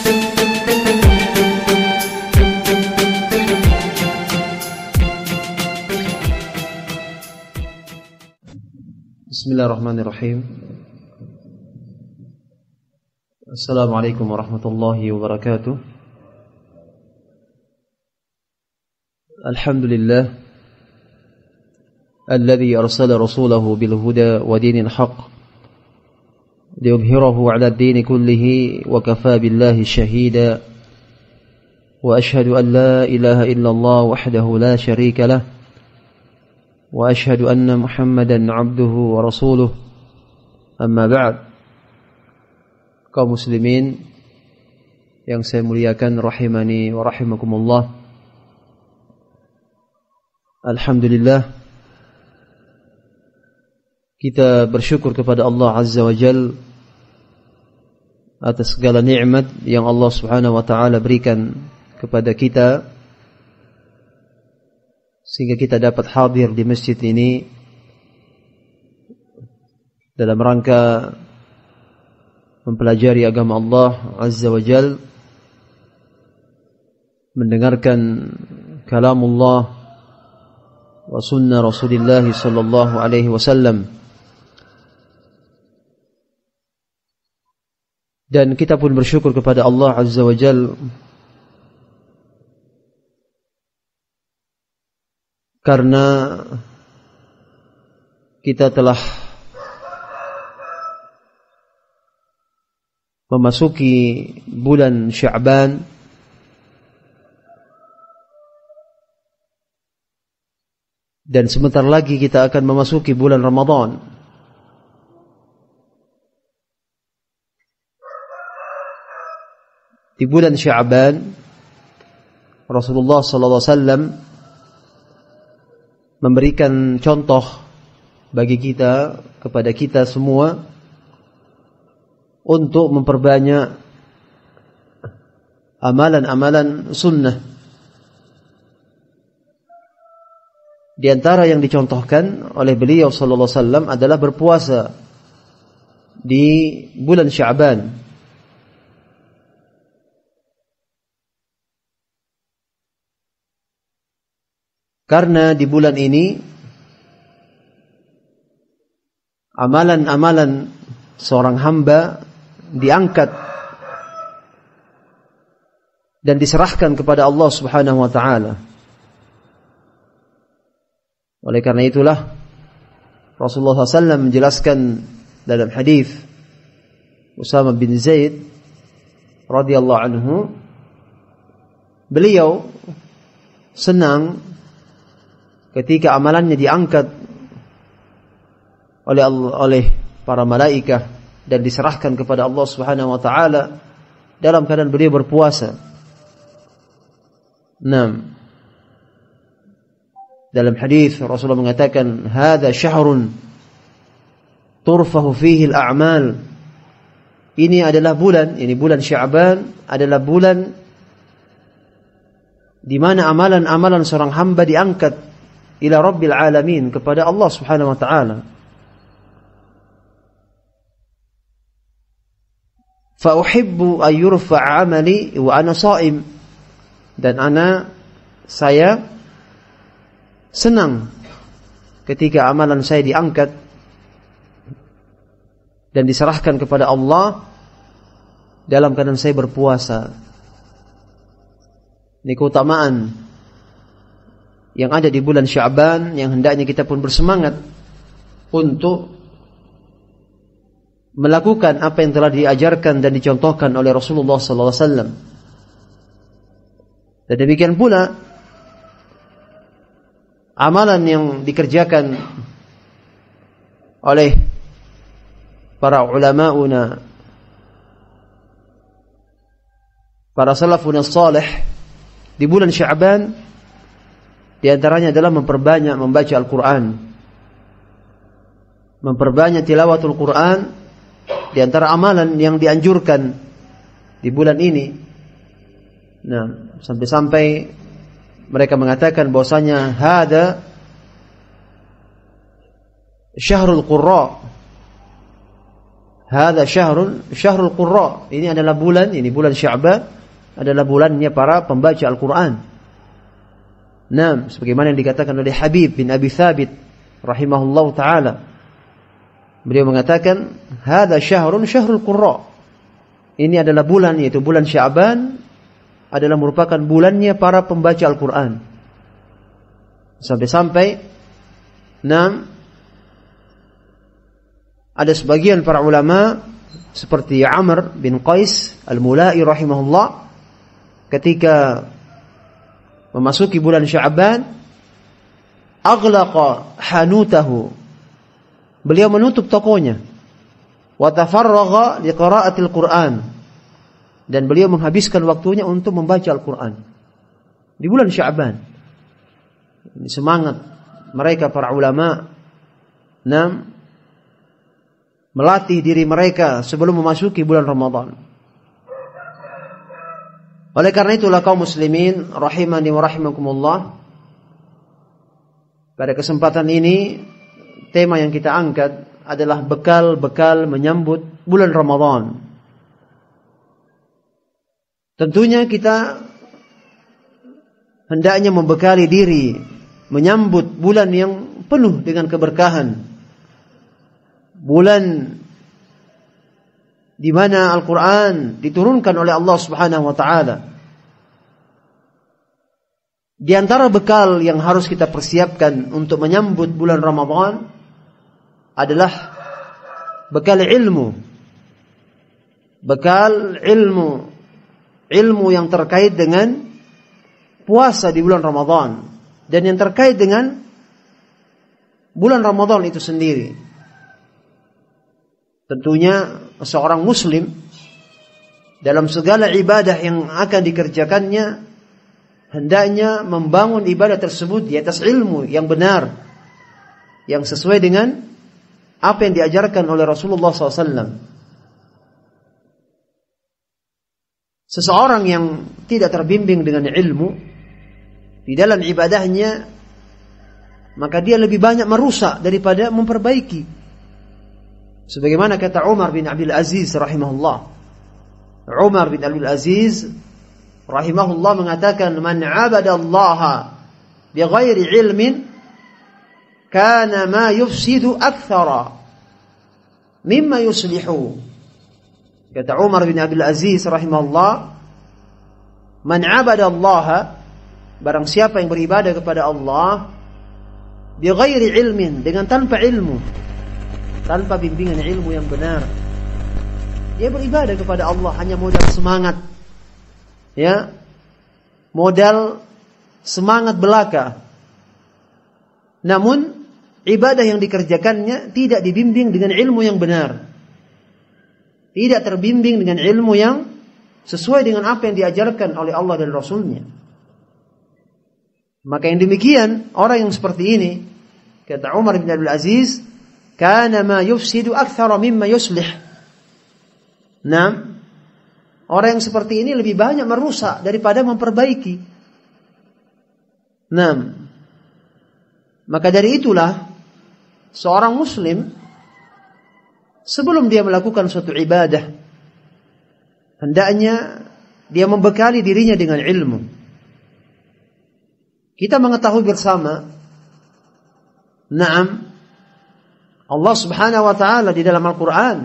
Bismillahirrahmanirrahim. Assalamualaikum warahmatullahi wabarakatuh. Alhamdulillah alladhi arsala rasulahu bil huda wa dinil haqq liyudhhirahu 'ala ad-din kullihi wa kafaa billahi shahida. Wa ashhadu an la ilaha illallah wahdahu la sharika lah wa ashhadu anna Muhammadan 'abduhu wa rasuluh. Amma ba'd. Kaum muslimin yang saya muliakan rahimani wa rahimakumullah. Alhamdulillah, kita bersyukur kepada Allah Azza wa Jal atas segala nikmat yang Allah Subhanahu wa taala berikan kepada kita sehingga kita dapat hadir di masjid ini dalam rangka mempelajari agama Allah Azza wa Jal, mendengarkan kalamullah wa sunnah Rasulullah sallallahu alaihi wasallam. Dan kita pun bersyukur kepada Allah Azza wa Jal karena kita telah memasuki bulan Sya'ban dan sebentar lagi kita akan memasuki bulan Ramadan. Di bulan Sya'ban Rasulullah sallallahu alaihi wasallam memberikan contoh bagi kita, kepada kita semua, untuk memperbanyak amalan-amalan sunnah. Di antara yang dicontohkan oleh beliau sallallahu alaihi wasallam adalah berpuasa di bulan Sya'ban. Karena di bulan ini amalan-amalan seorang hamba diangkat dan diserahkan kepada Allah Subhanahu wa taala. Oleh karena itulah Rasulullah SAW menjelaskan dalam hadis Usama bin Zaid radhiyallahu anhu, beliau senang ketika amalannya diangkat oleh para malaikat dan diserahkan kepada Allah Subhanahu wa taala dalam keadaan beliau berpuasa. Dalam hadis Rasulullah mengatakan, "Hadza syahrun turfahu fihi al-a'mal." Ini adalah bulan, ini bulan Sya'ban adalah bulan di mana amalan-amalan seorang hamba diangkat ila Rabbil Alamin, kepada Allah Subhanahu wa taala. Fa uhibbu an yurfa'a 'amali wa ana sha'im. Dan saya senang ketika amalan saya diangkat dan diserahkan kepada Allah dalam keadaan saya berpuasa. Ini keutamaan yang ada di bulan Sya'ban yang hendaknya kita pun bersemangat untuk melakukan apa yang telah diajarkan dan dicontohkan oleh Rasulullah sallallahu alaihi wasallam. Dan demikian pula amalan yang dikerjakan oleh para ulama'una, para salafun salih di bulan Sya'ban, di antaranya adalah memperbanyak membaca Al-Quran, memperbanyak tilawatul Quran. Di antara amalan yang dianjurkan di bulan ini. Sampai-sampai mereka mengatakan bahwasanya hada syahrul qurra, Hadza syahrul qurra. Ini adalah bulan Sya'ban adalah bulannya para pembaca Al-Qur'an. Naam, sebagaimana yang dikatakan oleh Habib bin Abi Thabit rahimahullahu taala. Beliau mengatakan, hadza syahrul qurra. Ini adalah bulan, yaitu bulan Sya'ban adalah merupakan bulannya para pembaca Al-Qur'an. Sampai-sampai ada sebagian para ulama seperti Amr bin Qais Al-Mulai rahimahullah, ketika memasuki bulan Sya'ban, aghlaqa hanutahu, beliau menutup tokonya, wa tafarragha liqira'atil Qur'an, dan beliau menghabiskan waktunya untuk membaca Al-Qur'an di bulan Sya'ban. Ini semangat mereka para ulama melatih diri mereka sebelum memasuki bulan Ramadan. Oleh karena itulah kaum muslimin rahimani wa rahimakumullah, pada kesempatan ini tema yang kita angkat adalah bekal-bekal menyambut bulan Ramadan. Tentunya kita hendaknya membekali diri menyambut bulan yang penuh dengan keberkahan. Bulan di mana Al-Quran diturunkan oleh Allah Subhanahu wa ta'ala. Di antara bekal yang harus kita persiapkan untuk menyambut bulan Ramadan adalah bekal ilmu. Bekal ilmu yang terkait dengan puasa di bulan Ramadan dan yang terkait dengan bulan Ramadan itu sendiri. Tentunya seorang muslim dalam segala ibadah yang akan dikerjakannya hendaknya membangun ibadah tersebut di atas ilmu yang benar, yang sesuai dengan apa yang diajarkan oleh Rasulullah SAW. Seseorang yang tidak terbimbing dengan ilmu di dalam ibadahnya, maka dia lebih banyak merusak daripada memperbaiki. Sebagaimana kata Umar bin Abdul Aziz rahimahullah. Umar bin Abdul Aziz rahimahullah mengatakan, man 'abada Allah bighairi ilmin kana ma yufsidu akthara mimma yuslihu. Kata Umar bin Abdul Aziz rahimahullah, man 'abada Allah, barang siapa yang beribadah kepada Allah bighairi ilmin, dengan tanpa ilmu, tanpa bimbingan ilmu yang benar, dia beribadah kepada Allah hanya modal semangat, modal semangat belaka. Namun ibadah yang dikerjakannya tidak dibimbing dengan ilmu yang benar, tidak terbimbing dengan ilmu yang sesuai dengan apa yang diajarkan oleh Allah dan Rasulnya. Maka yang demikian, orang yang seperti ini, kata Umar bin Abdul Aziz, kana ma yufsidu akthara mimma yuslih. Orang yang seperti ini lebih banyak merusak daripada memperbaiki. Maka dari itulah seorang muslim sebelum dia melakukan suatu ibadah, hendaknya dia membekali dirinya dengan ilmu. Kita mengetahui bersama, Allah Subhanahu wa ta'ala di dalam Al-Quran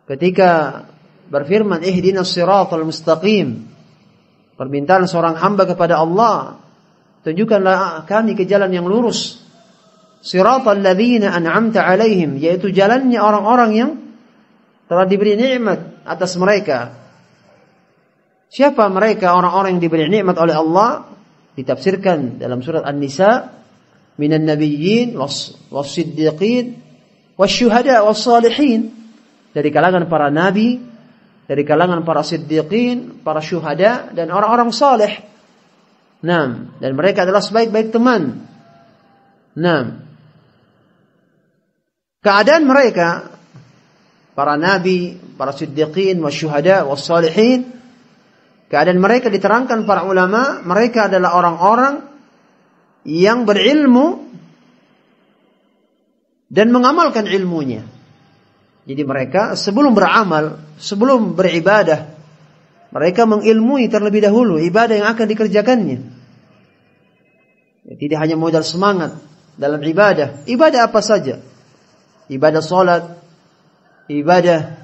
ketika berfirman, ihdinas siratal mustaqim, permintaan seorang hamba kepada Allah, tunjukkanlah kami ke jalan yang lurus. Siratal ladzina an'amta alaihim, yaitu jalannya orang-orang yang telah diberi nikmat atas mereka. Siapa mereka orang-orang yang diberi nikmat oleh Allah? Ditafsirkan dalam surat An-Nisa, minan nabiyyin was-siddiqin wasyuhada was-salihin, dari kalangan para nabi, dari kalangan para siddiqin, para syuhada dan orang-orang saleh. Dan mereka adalah sebaik-baik teman. Keadaan mereka, para nabi, para siddiqin, wasyuhada was-salihin, keadaan mereka diterangkan para ulama, mereka adalah orang-orang yang berilmu dan mengamalkan ilmunya. Jadi mereka sebelum beramal, sebelum beribadah, mereka mengilmui terlebih dahulu ibadah yang akan dikerjakannya. Tidak hanya modal semangat dalam ibadah. Ibadah apa saja? Ibadah salat, ibadah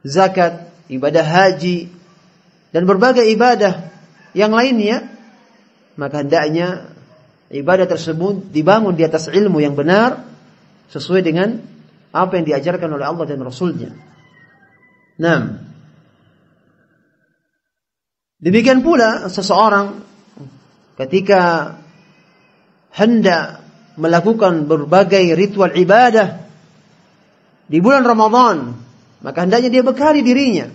zakat, ibadah haji, dan berbagai ibadah yang lainnya. Maka hendaknya ibadah tersebut dibangun di atas ilmu yang benar, sesuai dengan apa yang diajarkan oleh Allah dan Rasulnya. Demikian pula seseorang ketika hendak melakukan berbagai ritual ibadah di bulan Ramadan, maka hendaknya dia bekali dirinya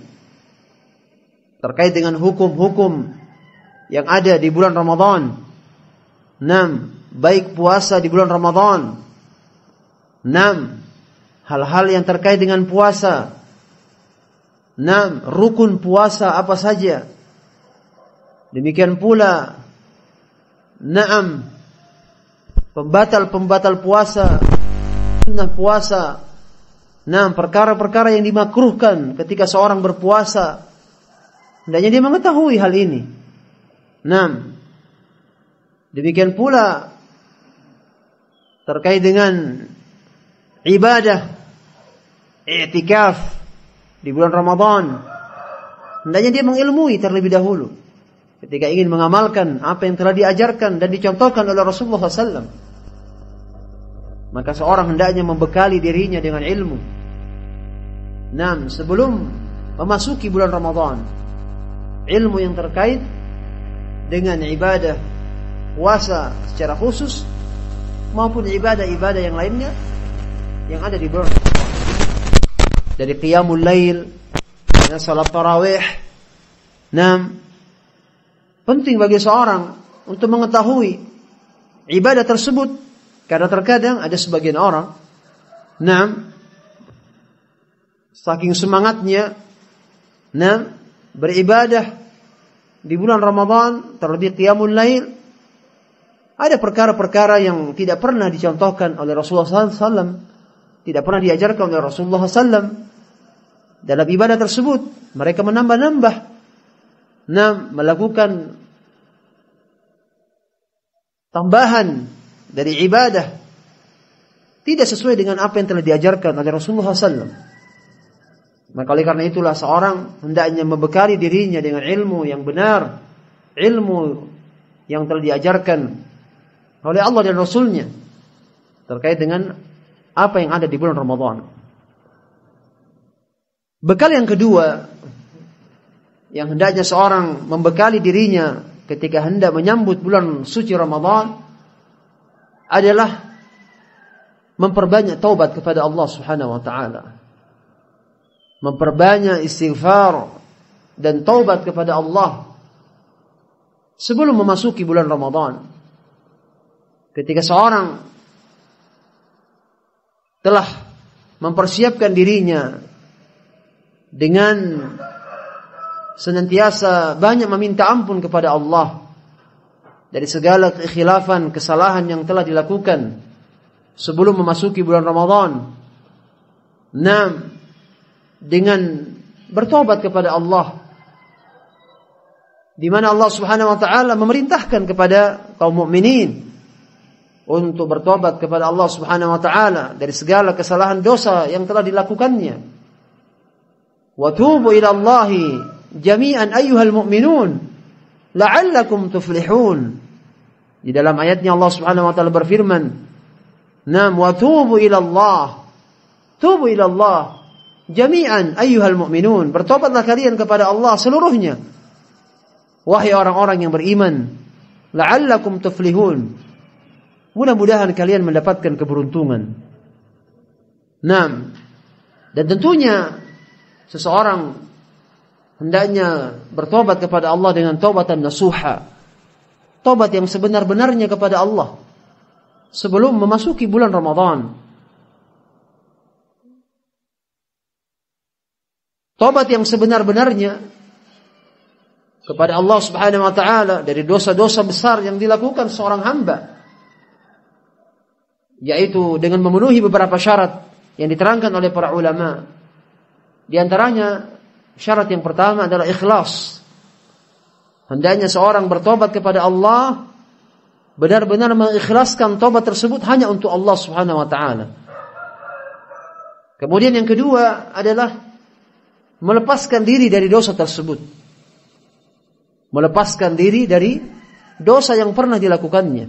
terkait dengan hukum-hukum yang ada di bulan Ramadan. Baik puasa di bulan Ramadan, hal-hal yang terkait dengan puasa, rukun puasa apa saja. Demikian pula pembatal puasa, sunnah puasa, perkara-perkara yang dimakruhkan ketika seorang berpuasa. Hendaknya dia mengetahui hal ini. Demikian pula terkait dengan ibadah i'tikaf di bulan Ramadan, hendaknya dia mengilmui terlebih dahulu ketika ingin mengamalkan apa yang telah diajarkan dan dicontohkan oleh Rasulullah SAW. Maka seorang hendaknya membekali dirinya dengan ilmu. Sebelum memasuki bulan Ramadan, ilmu yang terkait dengan ibadah puasa secara khusus maupun ibadah-ibadah yang lainnya yang ada di bulan Ramadan, dari qiyamul lail, salat tarawih. Penting bagi seorang untuk mengetahui ibadah tersebut, karena terkadang ada sebagian orang saking semangatnya beribadah di bulan Ramadan, terlebih qiyamul lail, ada perkara-perkara yang tidak pernah dicontohkan oleh Rasulullah SAW, tidak pernah diajarkan oleh Rasulullah SAW. Dalam ibadah tersebut mereka menambah-nambah, melakukan tambahan dari ibadah tidak sesuai dengan apa yang telah diajarkan oleh Rasulullah SAW. Maka oleh karena itulah seorang hendaknya membekali dirinya dengan ilmu yang benar, ilmu yang telah diajarkan oleh Allah dan Rasulnya terkait dengan apa yang ada di bulan Ramadan. Bekal yang kedua yang hendaknya seorang membekali dirinya ketika hendak menyambut bulan suci Ramadan adalah memperbanyak taubat kepada Allah Subhanahu wa taala. Memperbanyak istighfar dan taubat kepada Allah sebelum memasuki bulan Ramadan. Ketika seorang telah mempersiapkan dirinya dengan senantiasa banyak meminta ampun kepada Allah dari segala kekhilafan, kesalahan yang telah dilakukan sebelum memasuki bulan Ramadan, dengan bertobat kepada Allah, di mana Allah Subhanahu wa taala memerintahkan kepada kaum mukminin untuk bertobat kepada Allah Subhanahu wa taala dari segala kesalahan dosa yang telah dilakukannya. Wa tubu ila Allahi jami'an ayyuhal mu'minun la'allakum tuflihun. Di dalam ayatnya Allah Subhanahu wa taala berfirman, wa tubu ila Allah. Tubu ila Allah jami'an ayyuhal mu'minun. Bertobatlah kalian kepada Allah seluruhnya, wahai orang-orang yang beriman. La'allakum tuflihun. Mudah-mudahan kalian mendapatkan keberuntungan. Dan tentunya seseorang hendaknya bertobat kepada Allah dengan taubatan nasuha, tobat yang sebenar-benarnya kepada Allah sebelum memasuki bulan Ramadan. Tobat yang sebenar-benarnya kepada Allah Subhanahu wa taala dari dosa-dosa besar yang dilakukan seorang hamba, yaitu dengan memenuhi beberapa syarat yang diterangkan oleh para ulama. Di antaranya syarat yang pertama adalah ikhlas. Hendaknya seorang bertobat kepada Allah benar-benar mengikhlaskan tobat tersebut hanya untuk Allah Subhanahu wa taala. Kemudian yang kedua adalah melepaskan diri dari dosa tersebut. Melepaskan diri dari dosa yang pernah dilakukannya.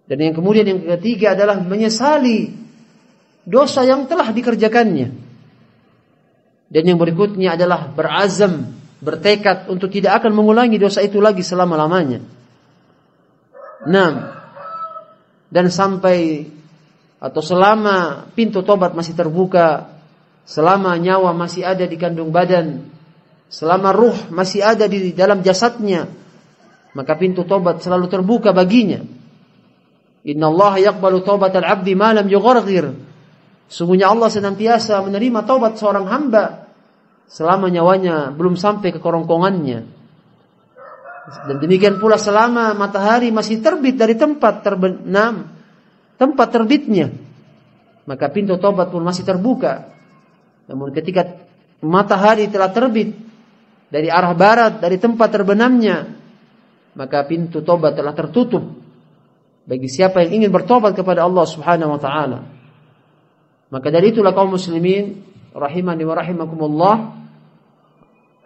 Dan yang kemudian yang ketiga adalah menyesali dosa yang telah dikerjakannya. Dan yang berikutnya adalah berazam, bertekad untuk tidak akan mengulangi dosa itu lagi selama-lamanya. 6. Dan sampai atau selama pintu tobat masih terbuka, selama nyawa masih ada di kandung badan, selama ruh masih ada di dalam jasadnya, maka pintu tobat selalu terbuka baginya. Innallaha yaqbalu taubatal 'abdi ma lam yugharghir. Sungguhnya Allah senantiasa menerima taubat seorang hamba selama nyawanya belum sampai ke kerongkongannya. Dan demikian pula selama matahari masih terbit dari tempat terbitnya, maka pintu taubat pun masih terbuka. Namun ketika matahari telah terbit dari arah barat, dari tempat terbenamnya, maka pintu taubat telah tertutup bagi siapa yang ingin bertobat kepada Allah Subhanahu wa taala. Maka dari itulah kaum muslimin rahimani wa rahimakumullah,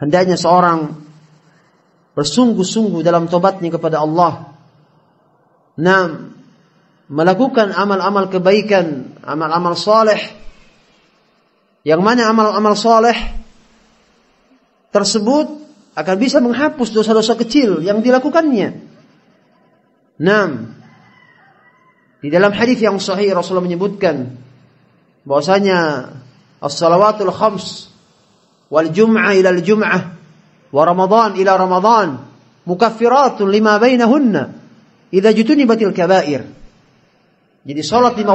hendaknya seorang bersungguh-sungguh dalam tobatnya kepada Allah. Melakukan amal-amal kebaikan, amal-amal saleh, yang mana amal-amal saleh tersebut akan bisa menghapus dosa-dosa kecil yang dilakukannya. Di dalam hadis yang sahih Rasulullah menyebutkan bahwasanya as-salawatul khams wal jum'ah ila al-jum'ah wa ramadan ila ramadan mukaffiratun lima bainahunna idza jutunibatil kaba'ir. Jadi salat 5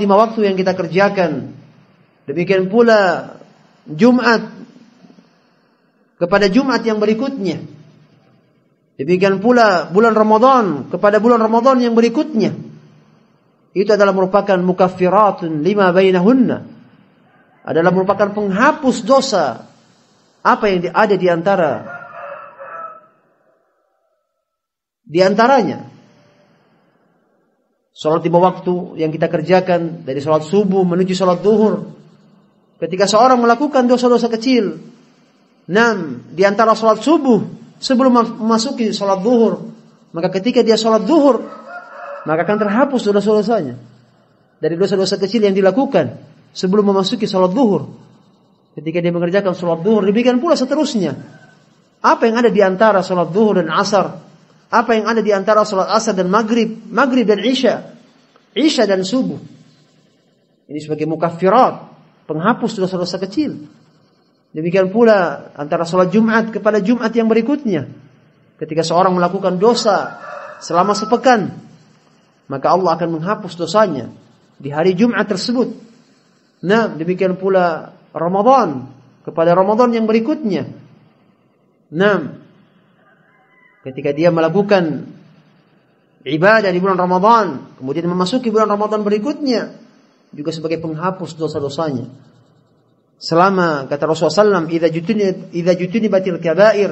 waktu yang kita kerjakan, demikian pula Jumat kepada Jumat yang berikutnya, demikian pula bulan Ramadan kepada bulan Ramadan yang berikutnya, itu adalah merupakan mukaffiratun lima bainahunna, adalah merupakan penghapus dosa apa yang ada di antaranya. Salat 5 waktu yang kita kerjakan dari salat subuh menuju salat zuhur. Ketika seorang melakukan dosa-dosa kecil, di antara salat subuh sebelum memasuki salat zuhur, maka ketika dia salat zuhur, maka akan terhapus dosa-dosanya dari dosa-dosa kecil yang dilakukan sebelum memasuki salat zuhur. Ketika dia mengerjakan salat zuhur, demikian pula seterusnya. Apa yang ada di antara salat zuhur dan asar, apa yang ada di antara salat asar dan maghrib dan isya dan subuh, ini sebagai mukaffirat, penghapus dosa-dosa kecil. Demikian pula antara salat Jumat kepada Jumat yang berikutnya, ketika seorang melakukan dosa selama sepekan, maka Allah akan menghapus dosanya di hari Jumat tersebut. Demikian pula Ramadan kepada Ramadan yang berikutnya. Ketika dia melakukan ibadah di bulan Ramadan, kemudian memasuki bulan Ramadan berikutnya, juga sebagai penghapus dosa-dosanya. Selama, kata Rasulullah SAW, idza jutunibatil kaba'ir,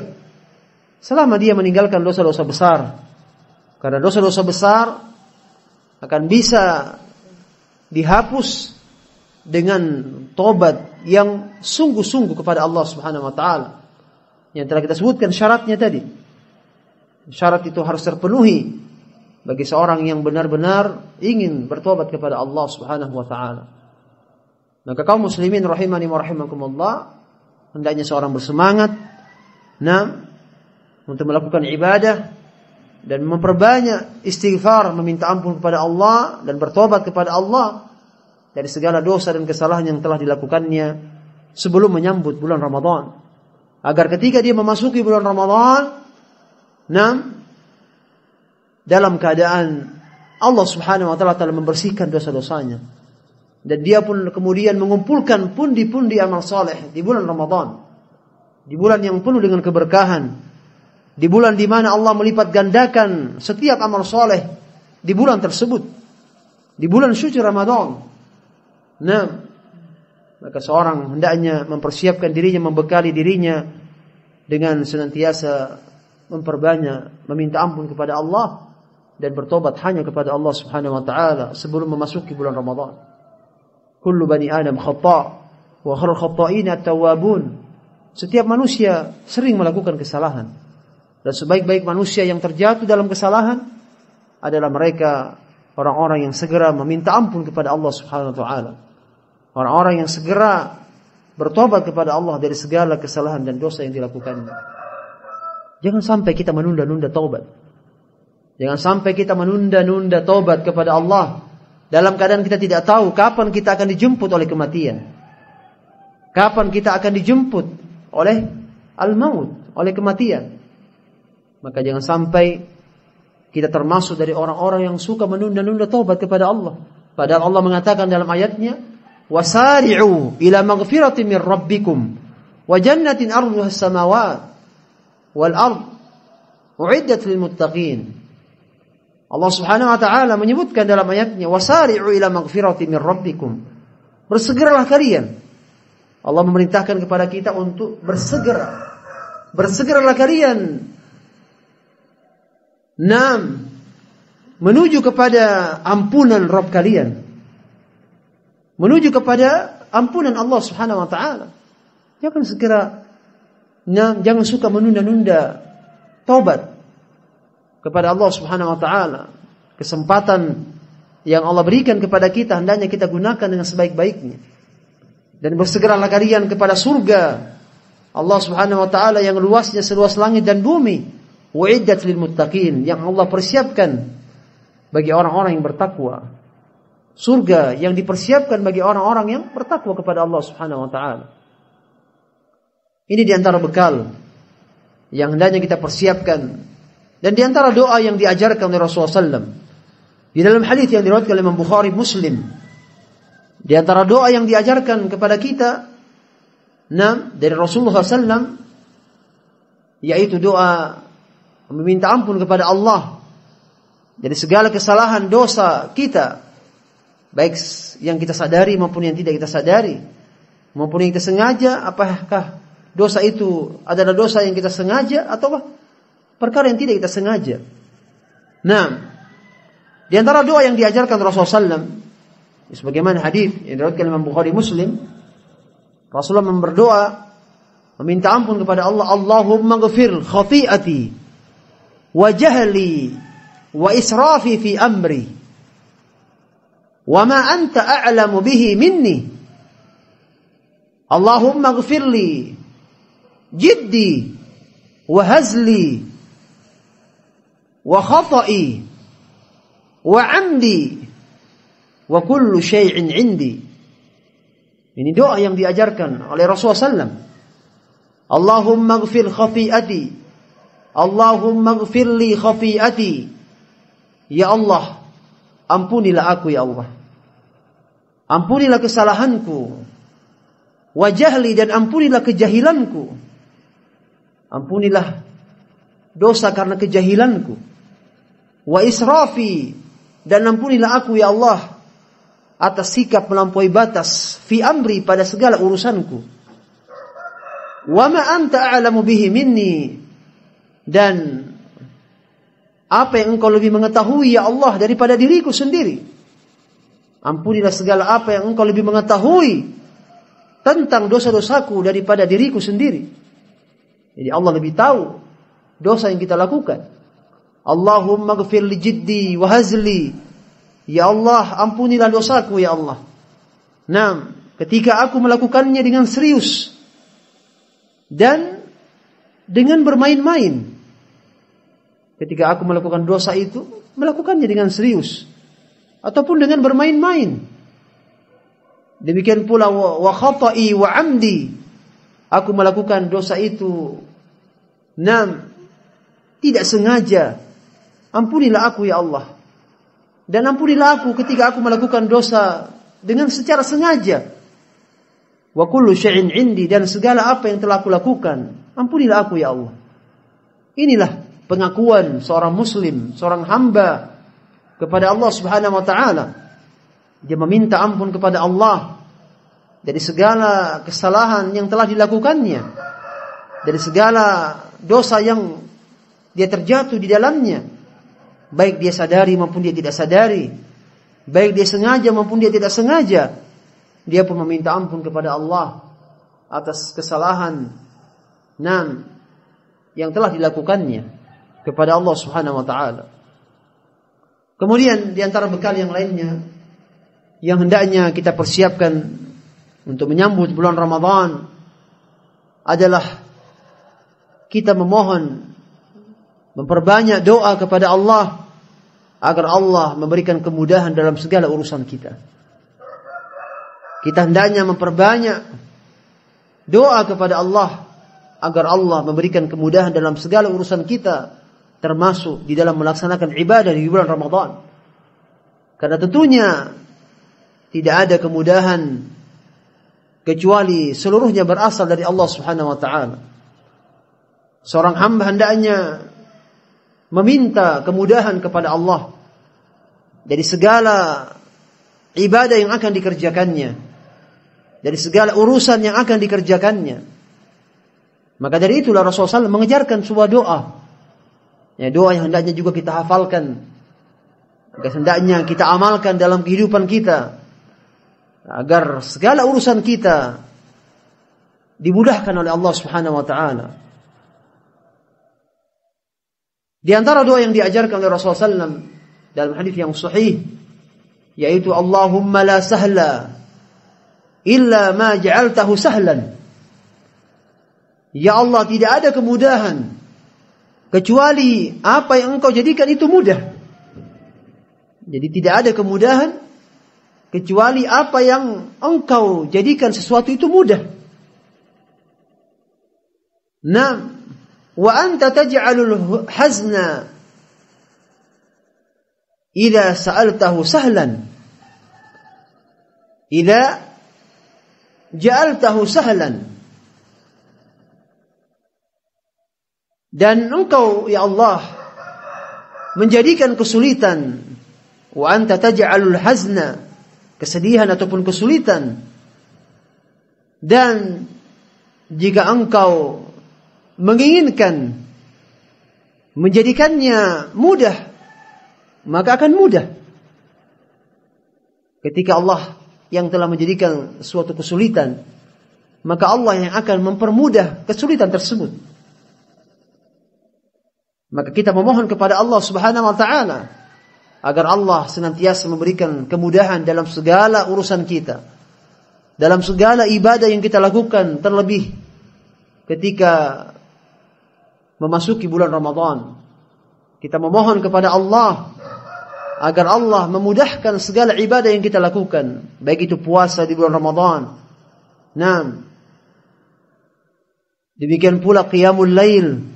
selama dia meninggalkan dosa-dosa besar. Karena dosa-dosa besar akan bisa dihapus dengan tobat yang sungguh-sungguh kepada Allah Subhanahu wa taala. Yang telah kita sebutkan syaratnya tadi. Syarat itu harus terpenuhi bagi seorang yang benar-benar ingin bertobat kepada Allah Subhanahu wa taala. Maka kaum muslimin rahimani wa rahimakumullah, hendaknya seorang bersemangat untuk melakukan ibadah dan memperbanyak istighfar, meminta ampun kepada Allah dan bertobat kepada Allah dari segala dosa dan kesalahan yang telah dilakukannya sebelum menyambut bulan Ramadan. Agar ketika dia memasuki bulan Ramadan, dalam keadaan Allah Subhanahu wa taala telah membersihkan dosa-dosanya, dan dia pun kemudian mengumpulkan pundi-pundi amal saleh di bulan Ramadan, di bulan yang penuh dengan keberkahan, di bulan di mana Allah melipat gandakan setiap amal saleh di bulan tersebut. di bulan suci Ramadan. Nah, maka seorang hendaknya mempersiapkan dirinya, membekali dirinya dengan senantiasa memperbanyak meminta ampun kepada Allah dan bertobat hanya kepada Allah Subhanahu wa taala sebelum memasuki bulan Ramadan. Kullu bani Adam khata' wa khairul khata'in at-tawwabun. Setiap manusia sering melakukan kesalahan. Dan sebaik-baik manusia yang terjatuh dalam kesalahan adalah mereka orang-orang yang segera meminta ampun kepada Allah Subhanahu wa taala. Orang-orang yang segera bertobat kepada Allah dari segala kesalahan dan dosa yang dilakukannya. Jangan sampai kita menunda-nunda taubat. Jangan sampai kita menunda-nunda taubat kepada Allah dalam keadaan kita tidak tahu kapan kita akan dijemput oleh kematian. Kapan kita akan dijemput oleh al-maut, oleh kematian. Maka jangan sampai kita termasuk dari orang-orang yang suka menunda-nunda taubat kepada Allah. Padahal Allah mengatakan dalam ayatnya, "Wasari'u ila maghfiratin min rabbikum wa jannatin 'arduha as-samawat wal ard u'iddat lil muttaqin." Allah Subhanahu wa taala menyebutkan dalam ayatnya, "Wasari'u ila maghfiratin min rabbikum." Bersegeralah kalian. Allah memerintahkan kepada kita untuk bersegera. Bersegeralah kalian. Menuju kepada ampunan Rabb kalian. Menuju kepada ampunan Allah Subhanahu wa taala. Jangan segera, jangan suka menunda-nunda taubat kepada Allah Subhanahu wa taala. Kesempatan yang Allah berikan kepada kita hendaknya kita gunakan dengan sebaik-baiknya. Dan bersegeralah kalian kepada surga Allah Subhanahu wa taala yang luasnya seluas langit dan bumi. Uiddat lil muttaqin, yang Allah persiapkan bagi orang-orang yang bertakwa. Surga yang dipersiapkan bagi orang-orang yang bertakwa kepada Allah Subhanahu wa taala. Ini di antara bekal yang hendaknya kita persiapkan. Dan di antara doa yang diajarkan oleh Rasulullah SAW di dalam hadis yang diriwayatkan oleh Imam Bukhari Muslim, di antara doa yang diajarkan kepada kita dari Rasulullah SAW, yaitu doa meminta ampun kepada Allah dari segala kesalahan dosa kita, baik yang kita sadari maupun yang tidak kita sadari, maupun yang kita sengaja. Apakah dosa itu adalah dosa yang kita sengaja atau perkara yang tidak kita sengaja? Nah, di antara doa yang diajarkan Rasulullah SAW, sebagaimana hadis yang diriwayatkan Imam Bukhari Muslim, Rasulullah berdoa meminta ampun kepada Allah, Allahumma ghfir khati'ati wa jahli wa israfi fi amri wa ma anta a'lamu bihi minni. Allahumma ghfir li jiddi wa hazli wa khata'i wa amdi wa kullu syai'in indi. Ini doa yang diajarkan oleh Rasulullah SAW. Allahumma ghfir khati'ati, Allahumma ghfir li khati'ati. Ya Allah, ampunilah aku ya Allah. Ampunilah kesalahanku. Wa jahli, dan ampunilah kejahilanku. Ampunilah dosa karena kejahilanku. Wa israfi, dan ampunilah aku ya Allah atas sikap melampaui batas fi amri, pada segala urusanku. Wa ma anta a'lamu bihi minni, dan apa yang engkau lebih mengetahui ya Allah daripada diriku sendiri. Ampunilah segala apa yang engkau lebih mengetahui tentang dosa-dosaku daripada diriku sendiri. Jadi Allah lebih tahu dosa yang kita lakukan. Allahumma ghfir li jiddi wa hazli. Ya Allah, ampunilah dosaku ya Allah. Nah, ketika aku melakukannya dengan serius dan dengan bermain-main. Ketika aku melakukan dosa itu, melakukannya dengan serius ataupun dengan bermain-main. Demikian pula wa khata'i wa amdi. Aku melakukan dosa itu tidak sengaja. Ampunilah aku ya Allah. Dan ampunilah aku ketika aku melakukan dosa dengan secara sengaja. Wa kullu syai'in indi, dan segala apa yang telah aku lakukan, ampunilah aku ya Allah. Inilah pengakuan seorang muslim, seorang hamba kepada Allah Subhanahu wa taala. Dia meminta ampun kepada Allah dari segala kesalahan yang telah dilakukannya, dari segala dosa yang dia terjatuh di dalamnya, baik dia sadari maupun dia tidak sadari, baik dia sengaja maupun dia tidak sengaja. Dia pun meminta ampun kepada Allah atas kesalahan yang telah dilakukannya kepada Allah Subhanahu wa taala. Kemudian di antara bekal yang lainnya yang hendaknya kita persiapkan untuk menyambut bulan Ramadan adalah kita memohon, memperbanyak doa kepada Allah agar Allah memberikan kemudahan dalam segala urusan kita. Kita hendaknya memperbanyak doa kepada Allah agar Allah memberikan kemudahan dalam segala urusan kita, termasuk di dalam melaksanakan ibadah di bulan Ramadan. Karena tentunya tidak ada kemudahan kecuali seluruhnya berasal dari Allah Subhanahu wa taala. Seorang hamba hendaknya meminta kemudahan kepada Allah dari segala ibadah yang akan dikerjakannya, dari segala urusan yang akan dikerjakannya. Maka dari itulah Rasulullah SAW mengejarkan sebuah doa. Ya, doa yang hendaknya juga kita hafalkan, hendaknya kita amalkan dalam kehidupan kita, agar segala urusan kita dimudahkan oleh Allah Subhanahu wa taala. Di antara doa yang diajarkan oleh Rasulullah SAW dalam hadis yang sahih, yaitu Allahumma la sahla illa ma ja'altahu sahlan. Ya Allah, tidak ada kemudahan kecuali apa yang Engkau jadikan itu mudah. Jadi tidak ada kemudahan kecuali apa yang Engkau jadikan sesuatu itu mudah. Naam, wa anta taj'alul hazna idza sa'altahu sahlan. Idza ja'altahu sahlan. Dan Engkau ya Allah menjadikan kesulitan, wa anta taj'alul hazna, kesedihan ataupun kesulitan, dan jika Engkau menginginkan menjadikannya mudah, maka akan mudah. Ketika Allah yang telah menjadikan suatu kesulitan, maka Allah yang akan mempermudah kesulitan tersebut. Maka kita memohon kepada Allah Subhanahu wa taala agar Allah senantiasa memberikan kemudahan dalam segala urusan kita, dalam segala ibadah yang kita lakukan, terlebih ketika memasuki bulan Ramadan. Kita memohon kepada Allah agar Allah memudahkan segala ibadah yang kita lakukan, baik itu puasa di bulan Ramadan. Naam. Demikian pula qiyamul lail.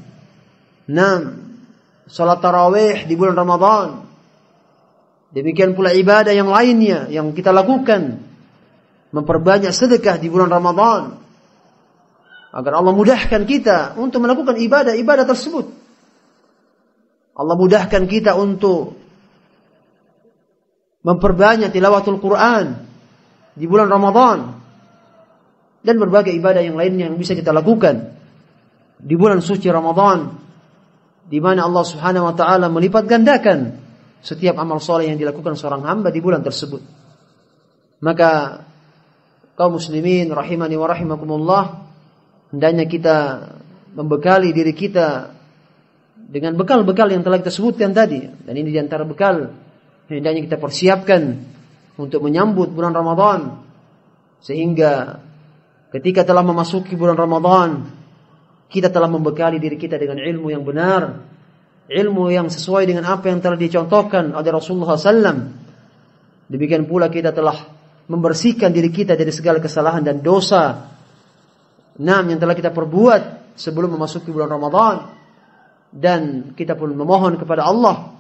Naam. Salat tarawih di bulan Ramadan. Demikian pula ibadah yang lainnya yang kita lakukan, memperbanyak sedekah di bulan Ramadan, agar Allah mudahkan kita untuk melakukan ibadah-ibadah tersebut. Allah mudahkan kita untuk memperbanyak tilawatul Quran di bulan Ramadan, dan berbagai ibadah yang lainnya yang bisa kita lakukan di bulan suci Ramadan, di mana Allah Subhanahu wa taala melipat gandakan setiap amal soleh yang dilakukan seorang hamba di bulan tersebut. Maka kaum muslimin rahimani wa rahimakumullah, hendaknya kita membekali diri kita dengan bekal-bekal yang telah kita sebutkan tadi. Dan ini di antara bekal yang hendaknya kita persiapkan untuk menyambut bulan Ramadan, sehingga ketika telah memasuki bulan Ramadan, kita telah membekali diri kita dengan ilmu yang benar, ilmu yang sesuai dengan apa yang telah dicontohkan oleh Rasulullah SAW. Demikian pula kita telah membersihkan diri kita dari segala kesalahan dan dosa yang telah kita perbuat sebelum memasuki bulan Ramadan. Dan kita pun memohon kepada Allah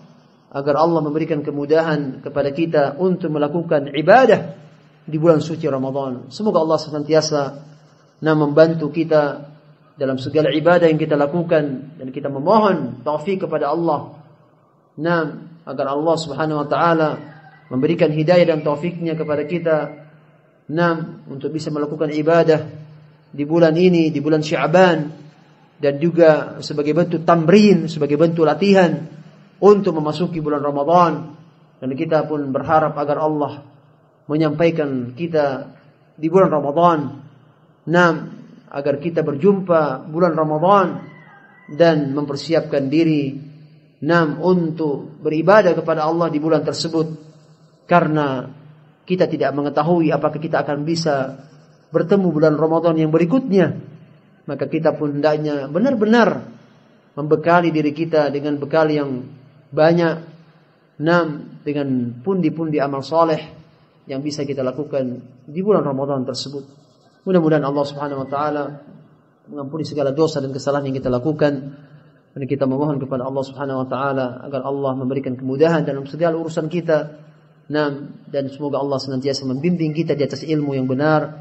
agar Allah memberikan kemudahan kepada kita untuk melakukan ibadah di bulan suci Ramadan. Semoga Allah senantiasa membantu kita dalam segala ibadah yang kita lakukan, dan kita memohon taufik kepada Allah agar Allah Subhanahu wa taala memberikan hidayah dan taufiknya kepada kita, untuk bisa melakukan ibadah di bulan ini, di bulan Sya'ban, dan juga sebagai bentuk tamrin, sebagai bentuk latihan untuk memasuki bulan Ramadan. Dan kita pun berharap agar Allah menyampaikan kita di bulan Ramadan, agar kita berjumpa bulan Ramadan dan mempersiapkan diri untuk beribadah kepada Allah di bulan tersebut, karena kita tidak mengetahui apakah kita akan bisa bertemu bulan Ramadan yang berikutnya. Maka kita pun hendaknya benar-benar membekali diri kita dengan bekal yang banyak, dengan pundi-pundi amal soleh yang bisa kita lakukan di bulan Ramadan tersebut. Mudah-mudahan Allah Subhanahu wa taala mengampuni segala dosa dan kesalahan yang kita lakukan, dan kita memohon kepada Allah Subhanahu wa taala agar Allah memberikan kemudahan dalam segala urusan kita. Dan semoga Allah senantiasa membimbing kita di atas ilmu yang benar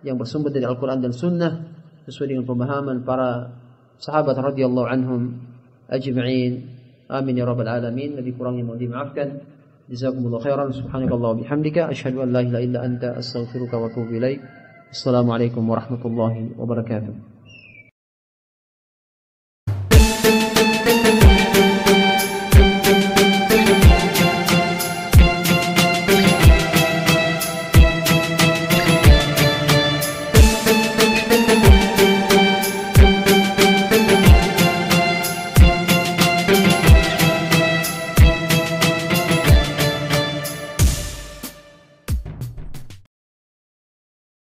yang bersumber dari Al-Qur'an dan Sunnah sesuai dengan pemahaman para sahabat radhiyallahu anhum ajma'in. Amin ya rabbal alamin. Lebih kurangnya mohon dimaafkan. Jazakumullahu khairan. Subhanakallah wa bihamdika asyhadu an la ilaha illa anta astaghfiruka wa atubu ilaik. Assalamualaikum warahmatullahi wabarakatuh.